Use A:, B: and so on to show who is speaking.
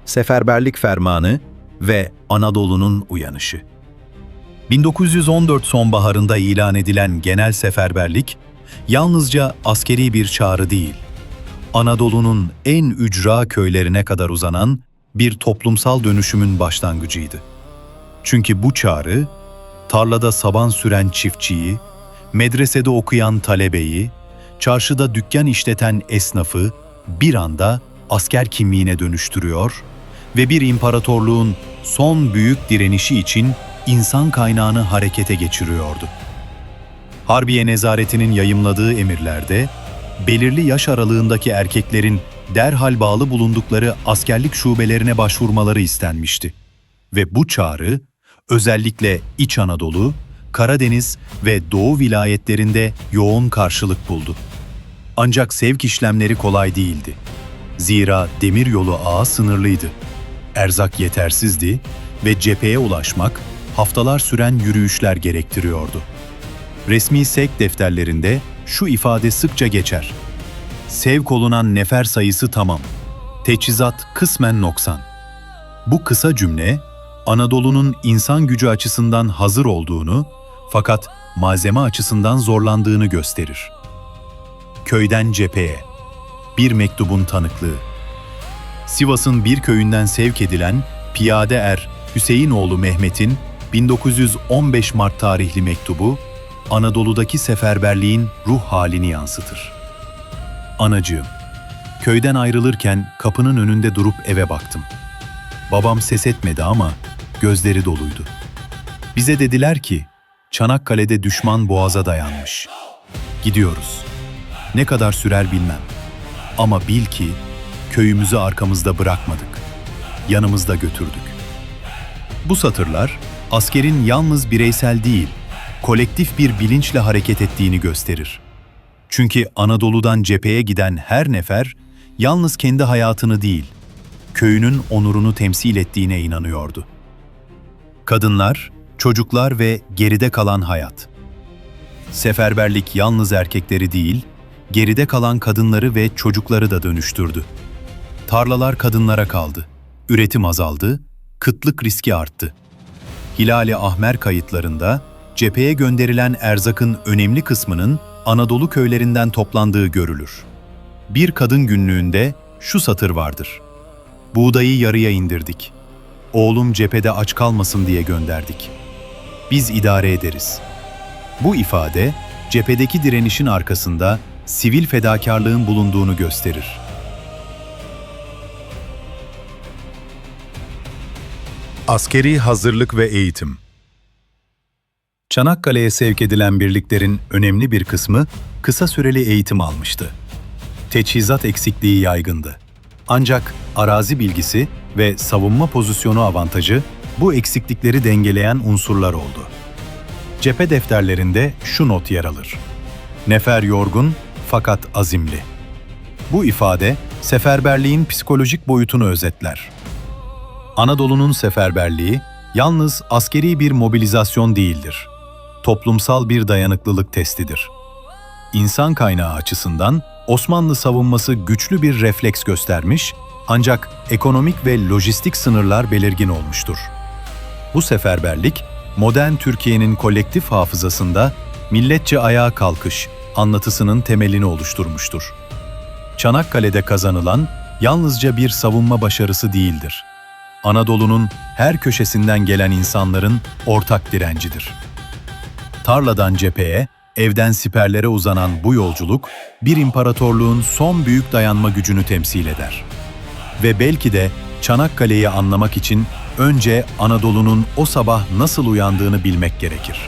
A: Seferberlik Fermanı ve Anadolu'nun uyanışı. 1914 sonbaharında ilan edilen genel seferberlik, yalnızca askeri bir çağrı değil, Anadolu'nun en ücra köylerine kadar uzanan bir toplumsal dönüşümün başlangıcıydı. Çünkü bu çağrı, tarlada saban süren çiftçiyi, medresede okuyan talebeyi, çarşıda dükkan işleten esnafı bir anda asker kimliğine dönüştürüyor ve bir imparatorluğun son büyük direnişi için insan kaynağını harekete geçiriyordu. Harbiye Nezaretinin yayımladığı emirlerde, belirli yaş aralığındaki erkeklerin derhal bağlı bulundukları askerlik şubelerine başvurmaları istenmişti. Ve bu çağrı, özellikle İç Anadolu, Karadeniz ve Doğu vilayetlerinde yoğun karşılık buldu. Ancak sevk işlemleri kolay değildi. Zira demiryolu ağı sınırlıydı. Erzak yetersizdi ve cepheye ulaşmak haftalar süren yürüyüşler gerektiriyordu. Resmi sevk defterlerinde şu ifade sıkça geçer: sevk olunan nefer sayısı tamam, teçhizat kısmen noksan. Bu kısa cümle, Anadolu'nun insan gücü açısından hazır olduğunu fakat malzeme açısından zorlandığını gösterir. Köyden cepheye, bir mektubun tanıklığı. Sivas'ın bir köyünden sevk edilen piyade er Hüseyinoğlu Mehmet'in 1915 Mart tarihli mektubu, Anadolu'daki seferberliğin ruh halini yansıtır. Anacığım, köyden ayrılırken kapının önünde durup eve baktım. Babam ses etmedi ama gözleri doluydu. Bize dediler ki, Çanakkale'de düşman boğaza dayanmış. Gidiyoruz. Ne kadar sürer bilmem. Ama bil ki, köyümüzü arkamızda bırakmadık. Yanımızda götürdük. Bu satırlar, askerin yalnız bireysel değil, kolektif bir bilinçle hareket ettiğini gösterir. Çünkü Anadolu'dan cepheye giden her nefer, yalnız kendi hayatını değil, köyünün onurunu temsil ettiğine inanıyordu. Kadınlar, çocuklar ve geride kalan hayat. Seferberlik yalnız erkekleri değil, geride kalan kadınları ve çocukları da dönüştürdü. Tarlalar kadınlara kaldı, üretim azaldı, kıtlık riski arttı. Hilal-i Ahmer kayıtlarında, cepheye gönderilen erzakın önemli kısmının Anadolu köylerinden toplandığı görülür. Bir kadın günlüğünde şu satır vardır: buğdayı yarıya indirdik. Oğlum cephede aç kalmasın diye gönderdik. Biz idare ederiz. Bu ifade, cephedeki direnişin arkasında sivil fedakarlığın bulunduğunu gösterir.
B: Askeri hazırlık ve eğitim.
A: Çanakkale'ye sevk edilen birliklerin önemli bir kısmı kısa süreli eğitim almıştı. Teçhizat eksikliği yaygındı. Ancak arazi bilgisi ve savunma pozisyonu avantajı bu eksiklikleri dengeleyen unsurlar oldu. Cephe defterlerinde şu not yer alır: nefer yorgun fakat azimli. Bu ifade seferberliğin psikolojik boyutunu özetler. Anadolu'nun seferberliği yalnız askeri bir mobilizasyon değildir. Toplumsal bir dayanıklılık testidir. İnsan kaynağı açısından Osmanlı savunması güçlü bir refleks göstermiş, ancak ekonomik ve lojistik sınırlar belirgin olmuştur. Bu seferberlik, modern Türkiye'nin kolektif hafızasında milletçe ayağa kalkış anlatısının temelini oluşturmuştur. Çanakkale'de kazanılan yalnızca bir savunma başarısı değildir. Anadolu'nun her köşesinden gelen insanların ortak direncidir. Tarladan cepheye, evden siperlere uzanan bu yolculuk, bir imparatorluğun son büyük dayanma gücünü temsil eder. Ve belki de Çanakkale'yi anlamak için önce Anadolu'nun o sabah nasıl uyandığını bilmek gerekir.